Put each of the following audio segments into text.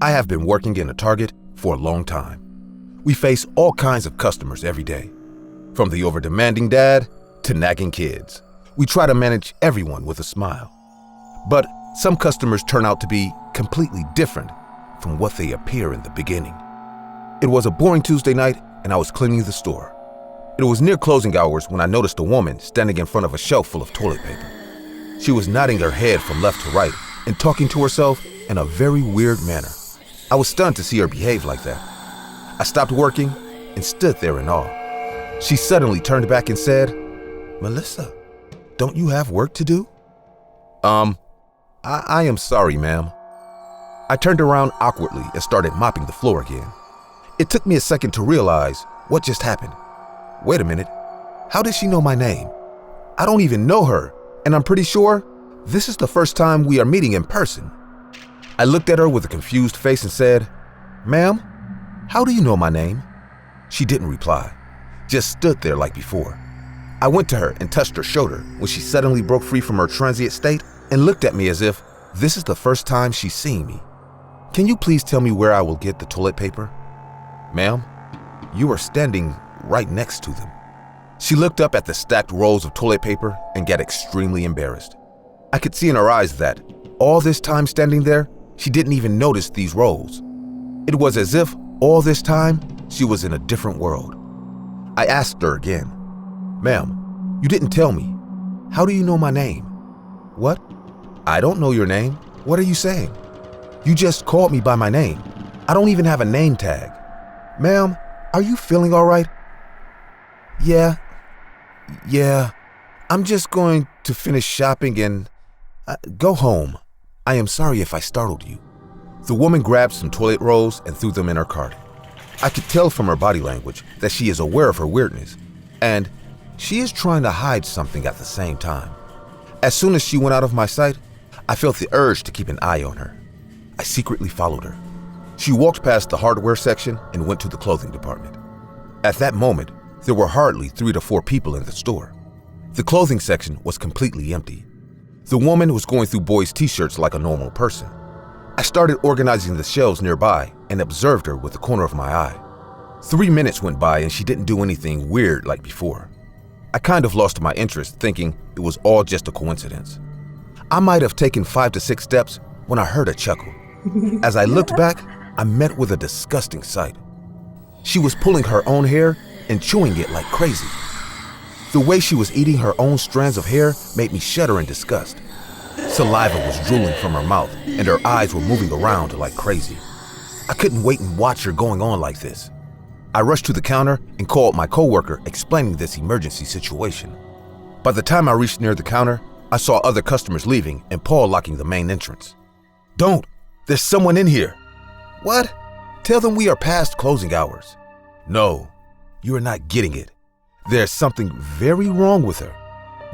I have been working in a Target for a long time. We face all kinds of customers every day, from the over-demanding dad to nagging kids. We try to manage everyone with a smile. But some customers turn out to be completely different from what they appear in the beginning. It was a boring Tuesday night and I was cleaning the store. It was near closing hours when I noticed a woman standing in front of a shelf full of toilet paper. She was nodding her head from left to right and talking to herself in a very weird manner. I was stunned to see her behave like that. I stopped working and stood there in awe. She suddenly turned back and said, "Melissa, don't you have work to do?" I am sorry, ma'am." I turned around awkwardly and started mopping the floor again. It took me a second to realize what just happened. Wait a minute, how did she know my name? I don't even know her, and I'm pretty sure this is the first time we are meeting in person. I looked at her with a confused face and said, "Ma'am, how do you know my name?" She didn't reply, just stood there like before. I went to her and touched her shoulder when she suddenly broke free from her transient state and looked at me as if this is the first time she's seen me. "Can you please tell me where I will get the toilet paper?" "Ma'am, you are standing right next to them." She looked up at the stacked rolls of toilet paper and got extremely embarrassed. I could see in her eyes that, all this time standing there, she didn't even notice these rolls. It was as if, all this time, she was in a different world. I asked her again, "Ma'am, you didn't tell me. How do you know my name?" "What? I don't know your name. What are you saying? You just called me by my name. I don't even have a name tag." "Ma'am, are you feeling all right?" Yeah, I'm just going to finish shopping and go home. I am sorry if I startled you." The woman grabbed some toilet rolls and threw them in her cart. I could tell from her body language that she is aware of her weirdness, and she is trying to hide something at the same time. As soon as she went out of my sight, I felt the urge to keep an eye on her. I secretly followed her. She walked past the hardware section and went to the clothing department. At that moment, there were hardly 3 to 4 people in the store. The clothing section was completely empty. The woman was going through boys' t-shirts like a normal person. I started organizing the shelves nearby and observed her with the corner of my eye. 3 minutes went by and she didn't do anything weird like before. I kind of lost my interest, thinking it was all just a coincidence. I might have taken 5 to 6 steps when I heard a chuckle. As I looked back, I met with a disgusting sight. She was pulling her own hair and chewing it like crazy. The way she was eating her own strands of hair made me shudder in disgust. Saliva was drooling from her mouth and her eyes were moving around like crazy. I couldn't wait and watch her going on like this. I rushed to the counter and called my coworker explaining this emergency situation. By the time I reached near the counter, I saw other customers leaving and Paul locking the main entrance. "Don't! There's someone in here!" "What? Tell them we are past closing hours." "No, you are not getting it. There's something very wrong with her.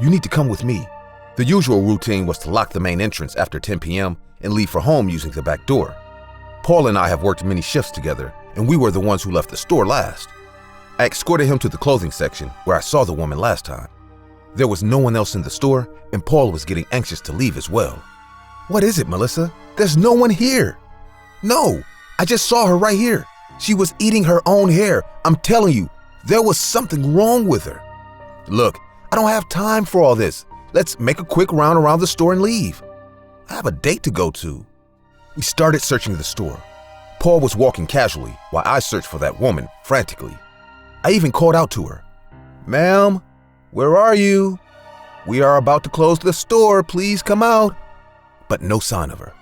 You need to come with me." The usual routine was to lock the main entrance after 10 p.m. and leave for home using the back door. Paul and I have worked many shifts together, and we were the ones who left the store last. I escorted him to the clothing section where I saw the woman last time. There was no one else in the store, and Paul was getting anxious to leave as well. "What is it, Melissa? There's no one here." "No, I just saw her right here. She was eating her own hair. I'm telling you, there was something wrong with her." "Look, I don't have time for all this. Let's make a quick round around the store and leave. I have a date to go to." We started searching the store. Paul was walking casually while I searched for that woman frantically. I even called out to her, "Ma'am, where are you? We are about to close the store. Please come out." But no sign of her.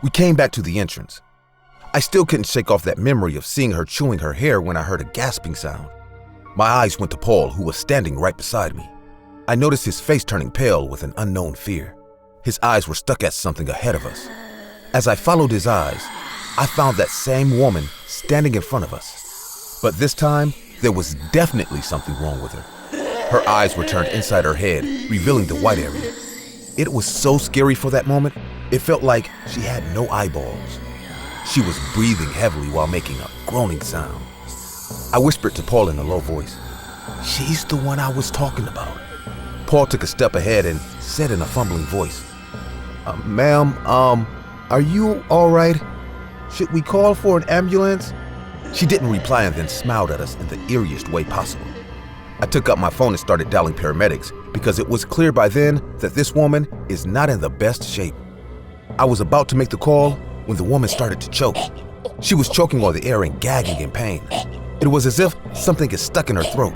We came back to the entrance. I still couldn't shake off that memory of seeing her chewing her hair when I heard a gasping sound. My eyes went to Paul, who was standing right beside me. I noticed his face turning pale with an unknown fear. His eyes were stuck at something ahead of us. As I followed his eyes, I found that same woman standing in front of us. But this time, there was definitely something wrong with her. Her eyes were turned inside her head, revealing the white area. It was so scary for that moment, it felt like she had no eyeballs. She was breathing heavily while making a groaning sound. I whispered to Paul in a low voice, "She's the one I was talking about." Paul took a step ahead and said in a fumbling voice, Ma'am, are you all right?" Should we call for an ambulance?" She didn't reply and then smiled at us in the eeriest way possible. I took up my phone and started dialing paramedics because it was clear by then that this woman is not in the best shape. I was about to make the call when the woman started to choke. She was choking on the air and gagging in pain. It was as if something is stuck in her throat.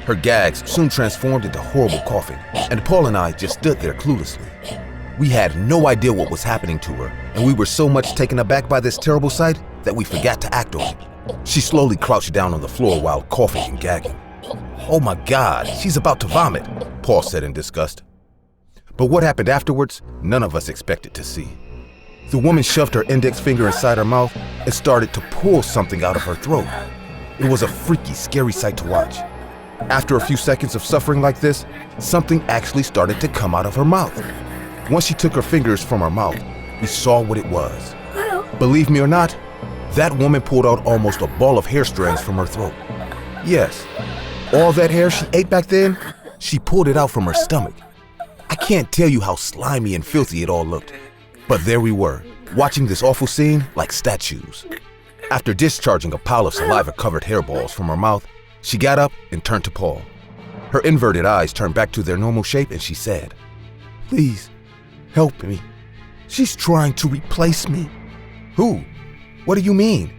Her gags soon transformed into horrible coughing, and Paul and I just stood there cluelessly. We had no idea what was happening to her, and we were so much taken aback by this terrible sight that we forgot to act on it. She slowly crouched down on the floor while coughing and gagging. "Oh my God, she's about to vomit," Paul said in disgust. But what happened afterwards, none of us expected to see. The woman shoved her index finger inside her mouth and started to pull something out of her throat. It was a freaky, scary sight to watch. After a few seconds of suffering like this, something actually started to come out of her mouth. Once she took her fingers from her mouth, we saw what it was. Believe me or not, that woman pulled out almost a ball of hair strands from her throat. Yes, all that hair she ate back then, she pulled it out from her stomach. I can't tell you how slimy and filthy it all looked. But there we were, watching this awful scene like statues. After discharging a pile of saliva-covered hairballs from her mouth, she got up and turned to Paul. Her inverted eyes turned back to their normal shape and she said, "Please, help me. She's trying to replace me." "Who? What do you mean?"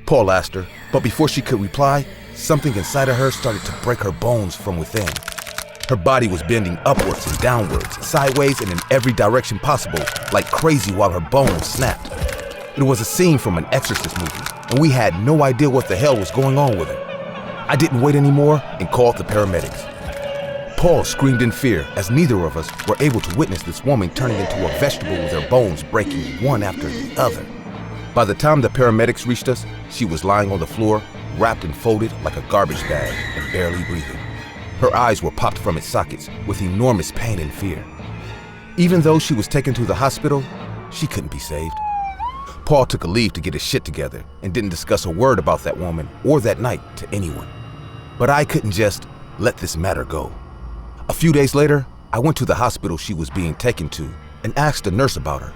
Paul asked her, but before she could reply, something inside of her started to break her bones from within. Her body was bending upwards and downwards, sideways and in every direction possible, like crazy while her bones snapped. It was a scene from an Exorcist movie, and we had no idea what the hell was going on with her. I didn't wait anymore and called the paramedics. Paul screamed in fear as neither of us were able to witness this woman turning into a vegetable with her bones breaking one after the other. By the time the paramedics reached us, she was lying on the floor, wrapped and folded like a garbage bag and barely breathing. Her eyes were popped from its sockets with enormous pain and fear. Even though she was taken to the hospital, she couldn't be saved. Paul took a leave to get his shit together and didn't discuss a word about that woman or that night to anyone. But I couldn't just let this matter go. A few days later, I went to the hospital she was being taken to and asked the nurse about her.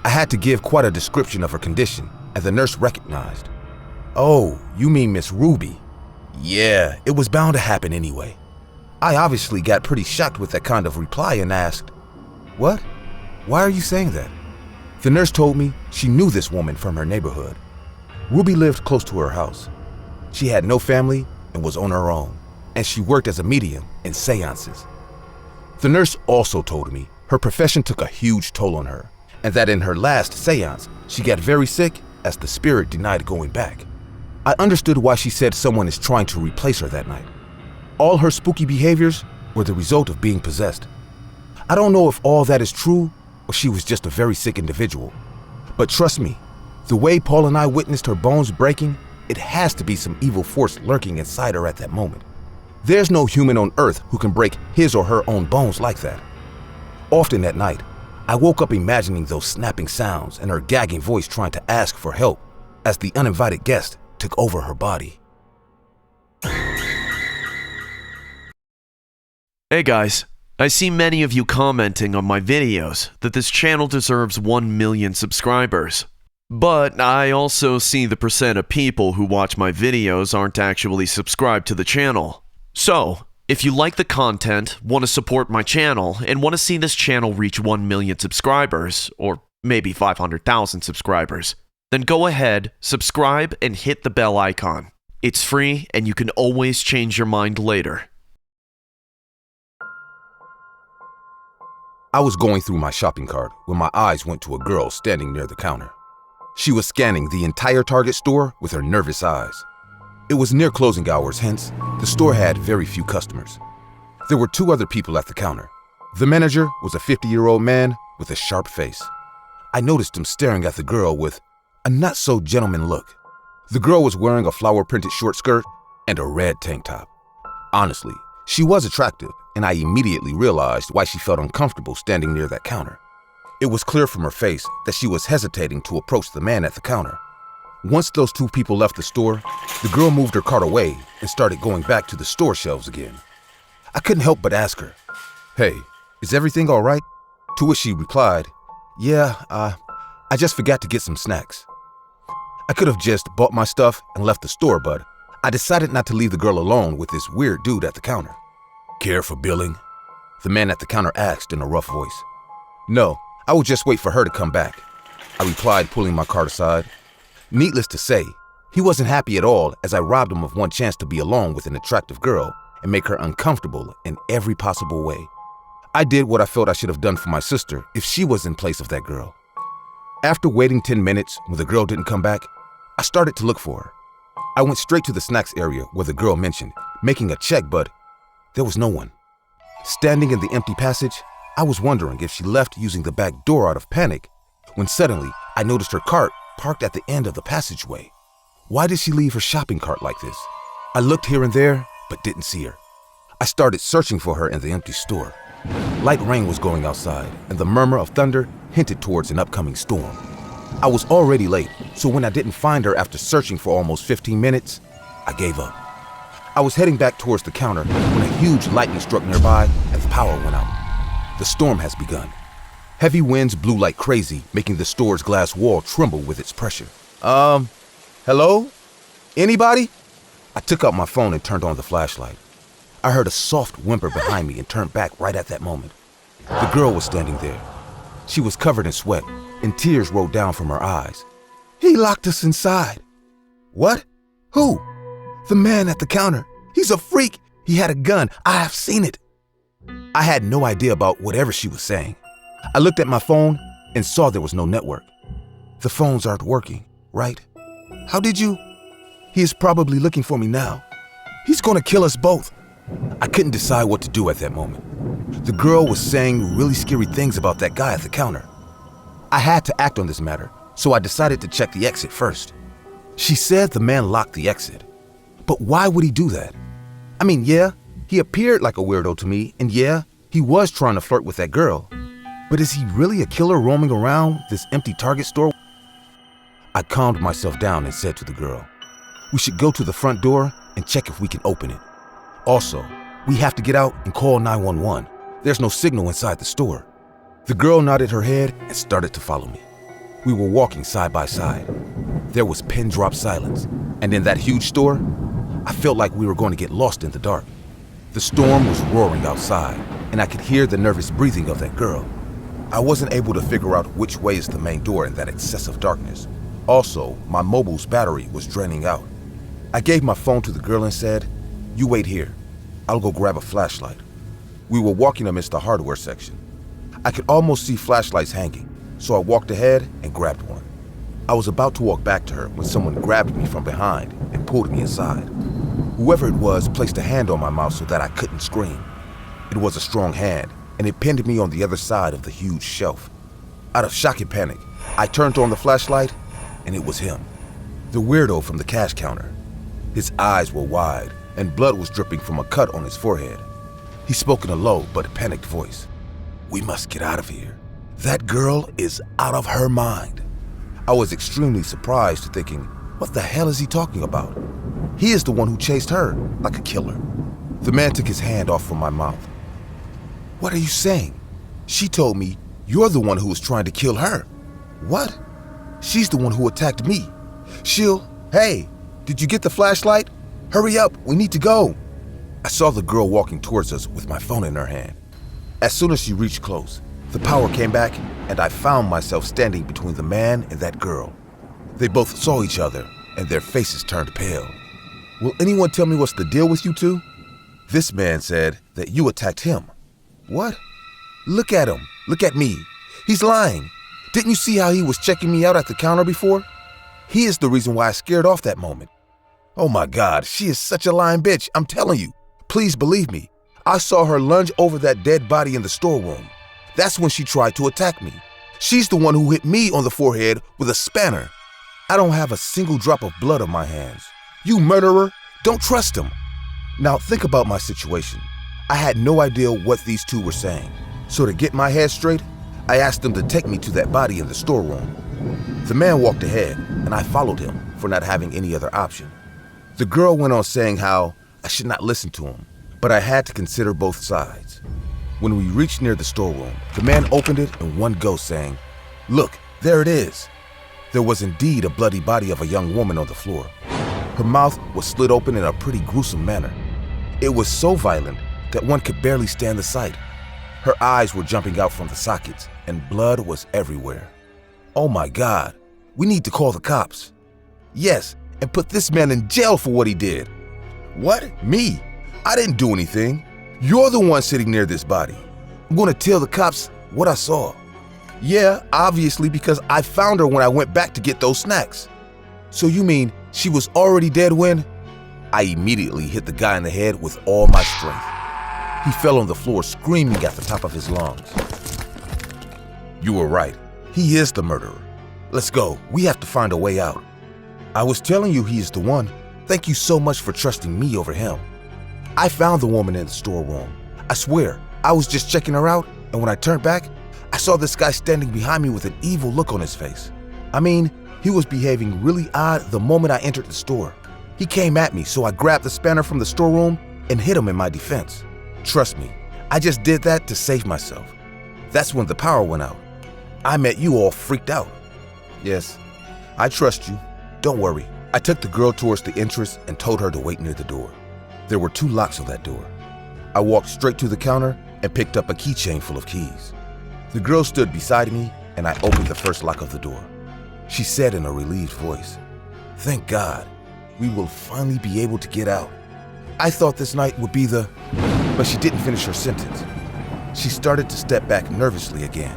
I had to give quite a description of her condition, and the nurse recognized. "Oh, you mean Miss Ruby? Yeah, it was bound to happen anyway." I obviously got pretty shocked with that kind of reply and asked, "What? Why are you saying that?" The nurse told me she knew this woman from her neighborhood. Ruby lived close to her house. She had no family and was on her own, and she worked as a medium in seances. The nurse also told me her profession took a huge toll on her, and that in her last seance, she got very sick as the spirit denied going back. I understood why she said someone is trying to replace her that night. All her spooky behaviors were the result of being possessed. I don't know if all that is true or she was just a very sick individual. But trust me, the way Paul and I witnessed her bones breaking, it has to be some evil force lurking inside her at that moment. There's no human on earth who can break his or her own bones like that. Often at night, I woke up imagining those snapping sounds and her gagging voice trying to ask for help as the uninvited guest took over her body. Hey guys, I see many of you commenting on my videos that this channel deserves 1 million subscribers. But I also see the percent of people who watch my videos aren't actually subscribed to the channel. So, if you like the content, want to support my channel, and want to see this channel reach 1 million subscribers, or maybe 500,000 subscribers, then go ahead, subscribe, and hit the bell icon. It's free, and you can always change your mind later. I was going through my shopping cart when my eyes went to a girl standing near the counter. She was scanning the entire Target store with her nervous eyes. It was near closing hours, hence, the store had very few customers. There were 2 other people at the counter. The manager was a 50-year-old man with a sharp face. I noticed him staring at the girl with a not-so-gentleman look. The girl was wearing a flower-printed short skirt and a red tank top. Honestly, she was attractive, and I immediately realized why she felt uncomfortable standing near that counter. It was clear from her face that she was hesitating to approach the man at the counter. Once those 2 people left the store, the girl moved her cart away and started going back to the store shelves again. I couldn't help but ask her, "Hey, is everything all right?" To which she replied, "Yeah, I just forgot to get some snacks." I could have just bought my stuff and left the store, but I decided not to leave the girl alone with this weird dude at the counter. "Care for billing?" the man at the counter asked in a rough voice. "No, I would just wait for her to come back," I replied, pulling my cart aside. Needless to say, he wasn't happy at all as I robbed him of one chance to be alone with an attractive girl and make her uncomfortable in every possible way. I did what I felt I should have done for my sister if she was in place of that girl. After waiting 10 minutes when the girl didn't come back, I started to look for her. I went straight to the snacks area where the girl mentioned, making a check, but there was no one. Standing in the empty passage, I was wondering if she left using the back door out of panic, when suddenly I noticed her cart parked at the end of the passageway. Why did she leave her shopping cart like this? I looked here and there, but didn't see her. I started searching for her in the empty store. Light rain was going outside, and the murmur of thunder hinted towards an upcoming storm. I was already late, so when I didn't find her after searching for almost 15 minutes, I gave up. I was heading back towards the counter when a huge lightning struck nearby and the power went out. The storm has begun. Heavy winds blew like crazy, making the store's glass wall tremble with its pressure. Hello? Anybody? I took out my phone and turned on the flashlight. I heard a soft whimper behind me and turned back right at that moment. The girl was standing there. She was covered in sweat, and tears rolled down from her eyes. "He locked us inside." "What? Who?" "The man at the counter. He's a freak. He had a gun. I have seen it." I had no idea about whatever she was saying. I looked at my phone and saw there was no network. "The phones aren't working, right? How did you?" "He is probably looking for me now. He's gonna kill us both." I couldn't decide what to do at that moment. The girl was saying really scary things about that guy at the counter. I had to act on this matter, so I decided to check the exit first. She said the man locked the exit. But why would he do that? I mean, yeah, he appeared like a weirdo to me, and yeah, he was trying to flirt with that girl. But is he really a killer roaming around this empty Target store? I calmed myself down and said to the girl, "We should go to the front door and check if we can open it. Also, we have to get out and call 911. There's no signal inside the store." The girl nodded her head and started to follow me. We were walking side by side. There was pin-drop silence, and in that huge store, I felt like we were going to get lost in the dark. The storm was roaring outside, and I could hear the nervous breathing of that girl. I wasn't able to figure out which way is the main door in that excessive darkness. Also, my mobile's battery was draining out. I gave my phone to the girl and said, "You wait here. I'll go grab a flashlight." We were walking amidst the hardware section. I could almost see flashlights hanging, so I walked ahead and grabbed one. I was about to walk back to her when someone grabbed me from behind and pulled me aside. Whoever it was placed a hand on my mouth so that I couldn't scream. It was a strong hand, and it pinned me on the other side of the huge shelf. Out of shock and panic, I turned on the flashlight, and it was him, the weirdo from the cash counter. His eyes were wide, and blood was dripping from a cut on his forehead. He spoke in a low but panicked voice. "We must get out of here. That girl is out of her mind." I was extremely surprised, thinking, what the hell is he talking about? He is the one who chased her like a killer. The man took his hand off from my mouth. "What are you saying? She told me you're the one who was trying to kill her." "What? She's the one who attacked me. Hey, did you get the flashlight? Hurry up, we need to go." I saw the girl walking towards us with my phone in her hand. As soon as she reached close, the power came back, and I found myself standing between the man and that girl. They both saw each other, and their faces turned pale. "Will anyone tell me what's the deal with you two?" This man said that you attacked him. "What? Look at him. Look at me. He's lying. Didn't you see how he was checking me out at the counter before? He is the reason why I scared off that moment." "Oh my God, she is such a lying bitch, I'm telling you. Please believe me. I saw her lunge over that dead body in the storeroom. That's when she tried to attack me. She's the one who hit me on the forehead with a spanner. I don't have a single drop of blood on my hands. You murderer, don't trust him." Now think about my situation. I had no idea what these two were saying. So to get my head straight, I asked them to take me to that body in the storeroom. The man walked ahead, and I followed him for not having any other option. The girl went on saying how I should not listen to him, but I had to consider both sides. When we reached near the storeroom, the man opened it in one go saying, "Look, there it is." There was indeed a bloody body of a young woman on the floor. Her mouth was slit open in a pretty gruesome manner. It was so violent that one could barely stand the sight. Her eyes were jumping out from the sockets, and blood was everywhere. Oh my God, we need to call the cops. Yes, and put this man in jail for what he did. What? Me? I didn't do anything. You're the one sitting near this body. I'm gonna tell the cops what I saw. Yeah, obviously, because I found her when I went back to get those snacks. So you mean she was already dead when? I immediately hit the guy in the head with all my strength. He fell on the floor screaming at the top of his lungs. You were right. He is the murderer. Let's go. We have to find a way out. I was telling you he is the one. Thank you so much for trusting me over him. I found the woman in the storeroom. I swear, I was just checking her out, and when I turned back, I saw this guy standing behind me with an evil look on his face. I mean, he was behaving really odd the moment I entered the store. He came at me, so I grabbed the spanner from the storeroom and hit him in my defense. Trust me, I just did that to save myself. That's when the power went out. I met you all freaked out. Yes, I trust you. Don't worry. I took the girl towards the entrance and told her to wait near the door. There were 2 locks on that door. I walked straight to the counter and picked up a keychain full of keys. The girl stood beside me and I opened the first lock of the door. She said in a relieved voice, "Thank God, we will finally be able to get out." I thought this night would be but she didn't finish her sentence. She started to step back nervously again.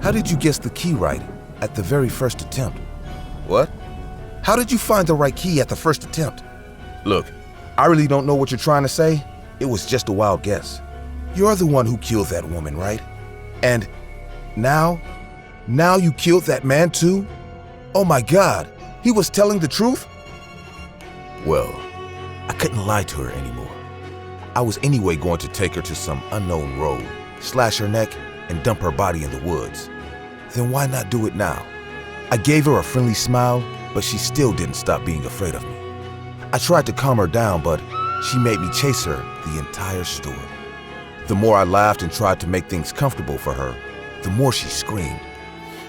How did you guess the key right at the very first attempt? What? How did you find the right key at the first attempt? Look, I really don't know what you're trying to say. It was just a wild guess. You're the one who killed that woman, right? And now you killed that man too? Oh my God, he was telling the truth? Well, I couldn't lie to her anymore. I was anyway going to take her to some unknown road, slash her neck, and dump her body in the woods. Then why not do it now? I gave her a friendly smile, but she still didn't stop being afraid of me. I tried to calm her down, but she made me chase her the entire store. The more I laughed and tried to make things comfortable for her, the more she screamed.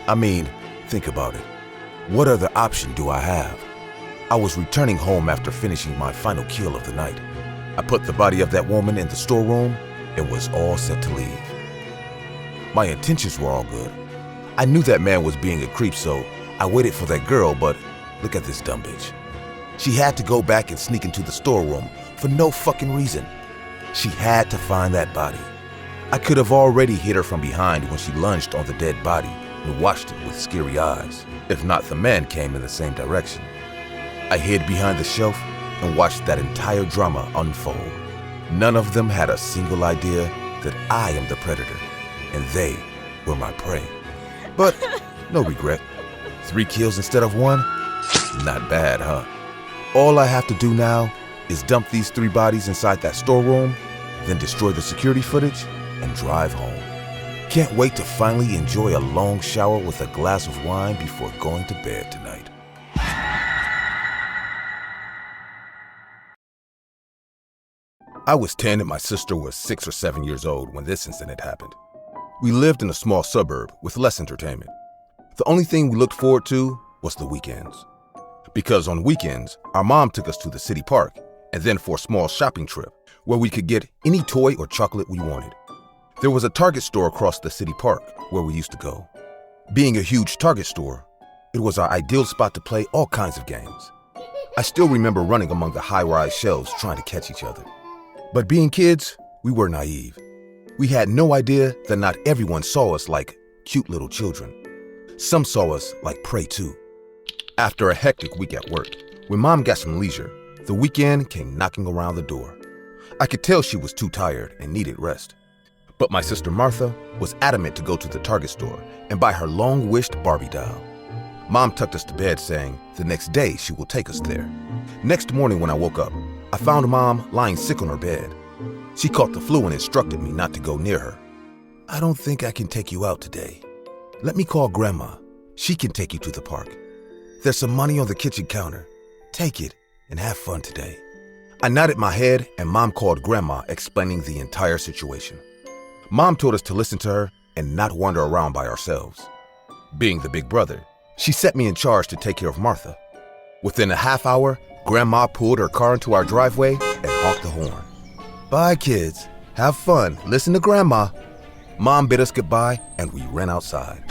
I mean, think about it. What other option do I have? I was returning home after finishing my final kill of the night. I put the body of that woman in the storeroom and was all set to leave. My intentions were all good. I knew that man was being a creep, so I waited for that girl, but look at this dumb bitch. She had to go back and sneak into the storeroom for no fucking reason. She had to find that body. I could have already hit her from behind when she lunged on the dead body and watched it with scary eyes, if not the man came in the same direction. I hid behind the shelf and watched that entire drama unfold. None of them had a single idea that I am the predator, and they were my prey. But no regret. 3 kills instead of 1? Not bad, huh? All I have to do now is dump these 3 bodies inside that storeroom, then destroy the security footage and drive home. Can't wait to finally enjoy a long shower with a glass of wine before going to bed tonight. I was 10 and my sister was 6 or 7 years old when this incident happened. We lived in a small suburb with less entertainment. The only thing we looked forward to was the weekends. Because on weekends, our mom took us to the city park and then for a small shopping trip where we could get any toy or chocolate we wanted. There was a Target store across the city park where we used to go. Being a huge Target store, it was our ideal spot to play all kinds of games. I still remember running among the high-rise shelves trying to catch each other. But being kids, we were naive. We had no idea that not everyone saw us like cute little children. Some saw us like prey too. After a hectic week at work, when Mom got some leisure, the weekend came knocking around the door. I could tell she was too tired and needed rest. But my sister Martha was adamant to go to the Target store and buy her long-wished Barbie doll. Mom tucked us to bed saying the next day she will take us there. Next morning when I woke up, I found Mom lying sick on her bed. She caught the flu and instructed me not to go near her. "I don't think I can take you out today. Let me call Grandma. She can take you to the park. There's some money on the kitchen counter. Take it and have fun today." I nodded my head and Mom called Grandma, explaining the entire situation. Mom told us to listen to her and not wander around by ourselves. Being the big brother, She set me in charge to take care of Martha. Within a half hour, Grandma pulled her car into our driveway and honked the horn. Bye, kids. Have fun. Listen to Grandma. Mom bid us goodbye, and we ran outside.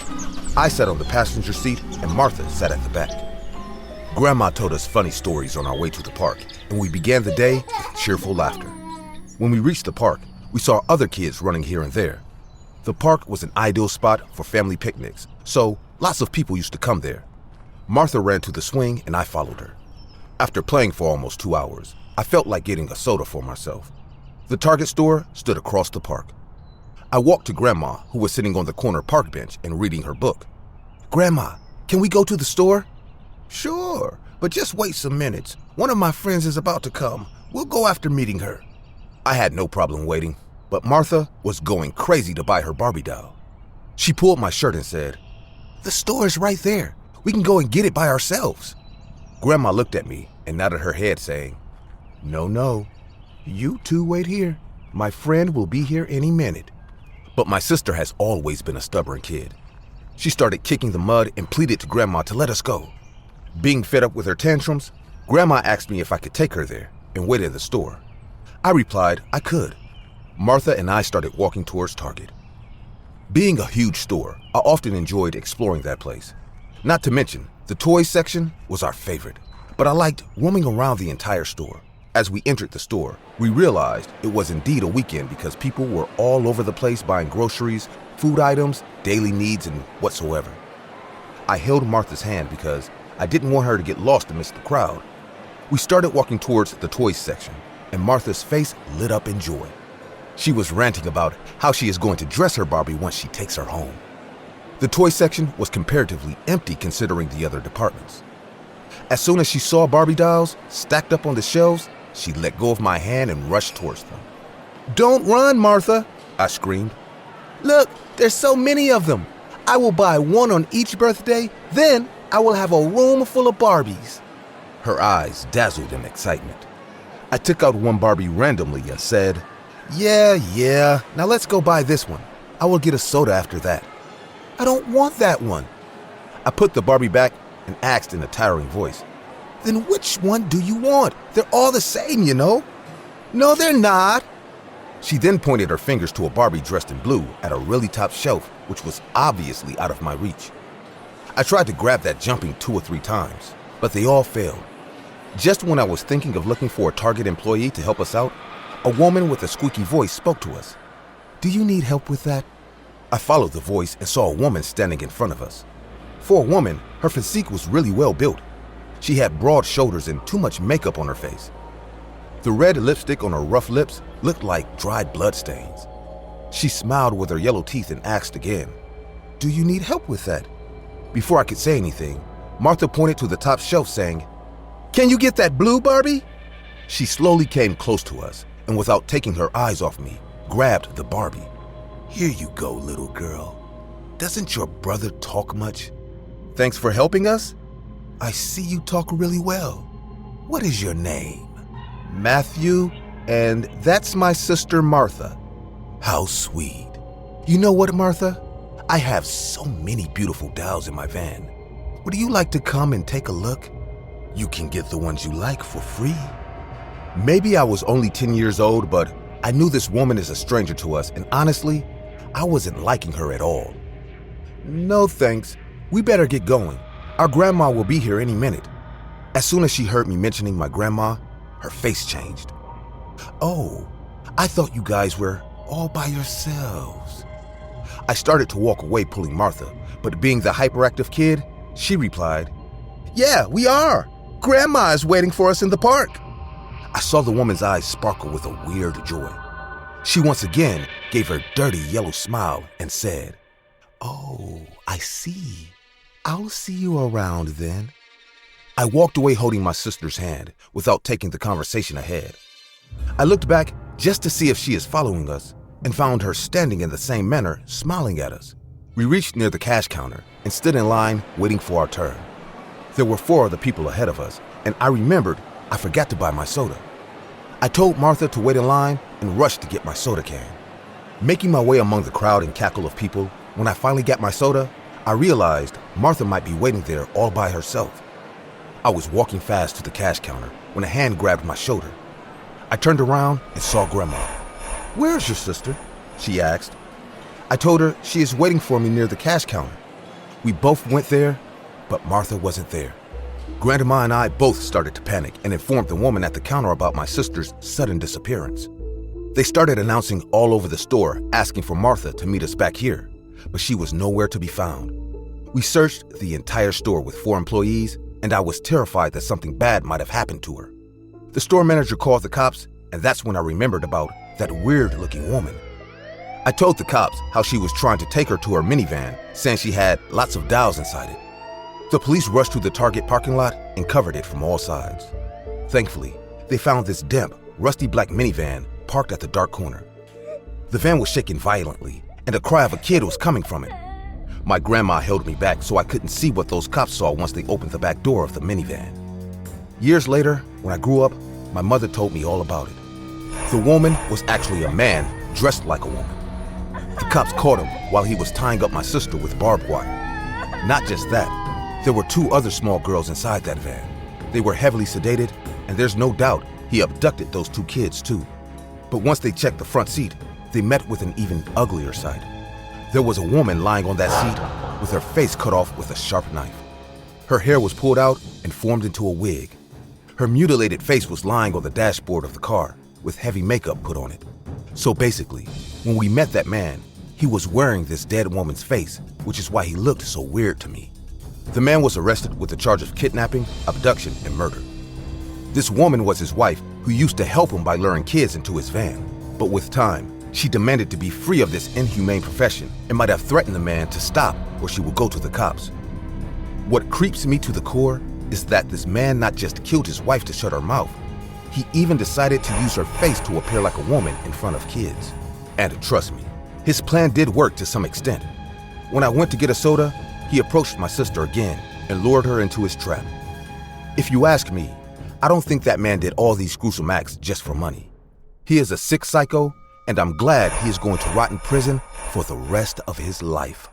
I sat on the passenger seat, and Martha sat at the back. Grandma told us funny stories on our way to the park, and we began the day with cheerful laughter. When we reached the park, we saw other kids running here and there. The park was an ideal spot for family picnics, so lots of people used to come there. Martha ran to the swing, and I followed her. After playing for almost 2 hours, I felt like getting a soda for myself. The Target store stood across the park. I walked to Grandma, who was sitting on the corner park bench and reading her book. Grandma, can we go to the store? Sure, but just wait some minutes. One of my friends is about to come. We'll go after meeting her. I had no problem waiting, but Martha was going crazy to buy her Barbie doll. She pulled my shirt and said, "The store is right there. We can go and get it by ourselves." Grandma looked at me and nodded her head saying, No, you two wait here. My friend will be here any minute." But my sister has always been a stubborn kid. She started kicking the mud and pleaded to Grandma to let us go. Being fed up with her tantrums, Grandma asked me if I could take her there and wait in the store. I replied I could. Martha and I started walking towards Target. Being a huge store, I often enjoyed exploring that place. Not to mention, the toys section was our favorite, but I liked roaming around the entire store. As we entered the store, we realized it was indeed a weekend because people were all over the place buying groceries, food items, daily needs, and whatsoever. I held Martha's hand because I didn't want her to get lost amidst the crowd. We started walking towards the toys section, and Martha's face lit up in joy. She was ranting about how she is going to dress her Barbie once she takes her home. The toy section was comparatively empty considering the other departments. As soon as she saw Barbie dolls stacked up on the shelves, she let go of my hand and rushed towards them. "Don't run, Martha," I screamed. "Look, there's so many of them. I will buy one on each birthday, then I will have a room full of Barbies." Her eyes dazzled in excitement. I took out one Barbie randomly and said, Yeah, now let's go buy this one. I will get a soda after that." "I don't want that one." I put the Barbie back and asked in a tiring voice, "Then which one do you want? They're all the same, you know." "No, they're not." She then pointed her fingers to a Barbie dressed in blue at a really top shelf, which was obviously out of my reach. I tried to grab that jumping 2 or 3 times, but they all failed. Just when I was thinking of looking for a Target employee to help us out, a woman with a squeaky voice spoke to us. "Do you need help with that?" I followed the voice and saw a woman standing in front of us. For a woman, her physique was really well built. She had broad shoulders and too much makeup on her face. The red lipstick on her rough lips looked like dried bloodstains. She smiled with her yellow teeth and asked again, "Do you need help with that?" Before I could say anything, Martha pointed to the top shelf saying, "Can you get that blue Barbie?" She slowly came close to us and without taking her eyes off me, grabbed the Barbie. "Here you go, little girl. Doesn't your brother talk much?" "Thanks for helping us." "I see you talk really well. What is your name?" "Matthew, and that's my sister Martha." "How sweet. You know what, Martha? I have so many beautiful dolls in my van. Would you like to come and take a look? You can get the ones you like for free." Maybe I was only 10 years old, but I knew this woman is a stranger to us, and honestly, I wasn't liking her at all. "No thanks. We better get going. Our grandma will be here any minute." As soon as she heard me mentioning my grandma, her face changed. "Oh, I thought you guys were all by yourselves." I started to walk away pulling Martha, but being the hyperactive kid, she replied, "Yeah, we are. Grandma is waiting for us in the park." I saw the woman's eyes sparkle with a weird joy. She once again gave her dirty yellow smile and said, "Oh, I see. I'll see you around then." I walked away holding my sister's hand without taking the conversation ahead. I looked back just to see if she is following us and found her standing in the same manner, smiling at us. We reached near the cash counter and stood in line waiting for our turn. There were 4 other people ahead of us, and I remembered I forgot to buy my soda. I told Martha to wait in line and rushed to get my soda can. Making my way among the crowd and cackle of people, when I finally got my soda, I realized Martha might be waiting there all by herself. I was walking fast to the cash counter when a hand grabbed my shoulder. I turned around and saw Grandma. "Where's your sister?" she asked. I told her she is waiting for me near the cash counter. We both went there, but Martha wasn't there. Grandma and I both started to panic and informed the woman at the counter about my sister's sudden disappearance. They started announcing all over the store, asking for Martha to meet us back here, but she was nowhere to be found. We searched the entire store with 4 employees, and I was terrified that something bad might have happened to her. The store manager called the cops, and that's when I remembered about that weird-looking woman. I told the cops how she was trying to take her to her minivan, saying she had lots of dolls inside it. The police rushed to the Target parking lot and covered it from all sides. Thankfully, they found this damp, rusty black minivan parked at the dark corner. The van was shaking violently, and a cry of a kid was coming from it. My grandma held me back so I couldn't see what those cops saw once they opened the back door of the minivan. Years later, when I grew up, my mother told me all about it. The woman was actually a man dressed like a woman. The cops caught him while he was tying up my sister with barbed wire. Not just that, there were 2 other small girls inside that van. They were heavily sedated, and there's no doubt he abducted those 2 kids too. But once they checked the front seat, they met with an even uglier sight. There was a woman lying on that seat with her face cut off with a sharp knife. Her hair was pulled out and formed into a wig. Her mutilated face was lying on the dashboard of the car with heavy makeup put on it. So basically, when we met that man, he was wearing this dead woman's face, which is why he looked so weird to me. The man was arrested with the charge of kidnapping, abduction, and murder. This woman was his wife, who used to help him by luring kids into his van. But with time, she demanded to be free of this inhumane profession and might have threatened the man to stop or she would go to the cops. What creeps me to the core is that this man not just killed his wife to shut her mouth, he even decided to use her face to appear like a woman in front of kids. And trust me, his plan did work to some extent. When I went to get a soda, he approached my sister again and lured her into his trap. If you ask me, I don't think that man did all these gruesome acts just for money. He is a sick psycho, and I'm glad he is going to rot in prison for the rest of his life.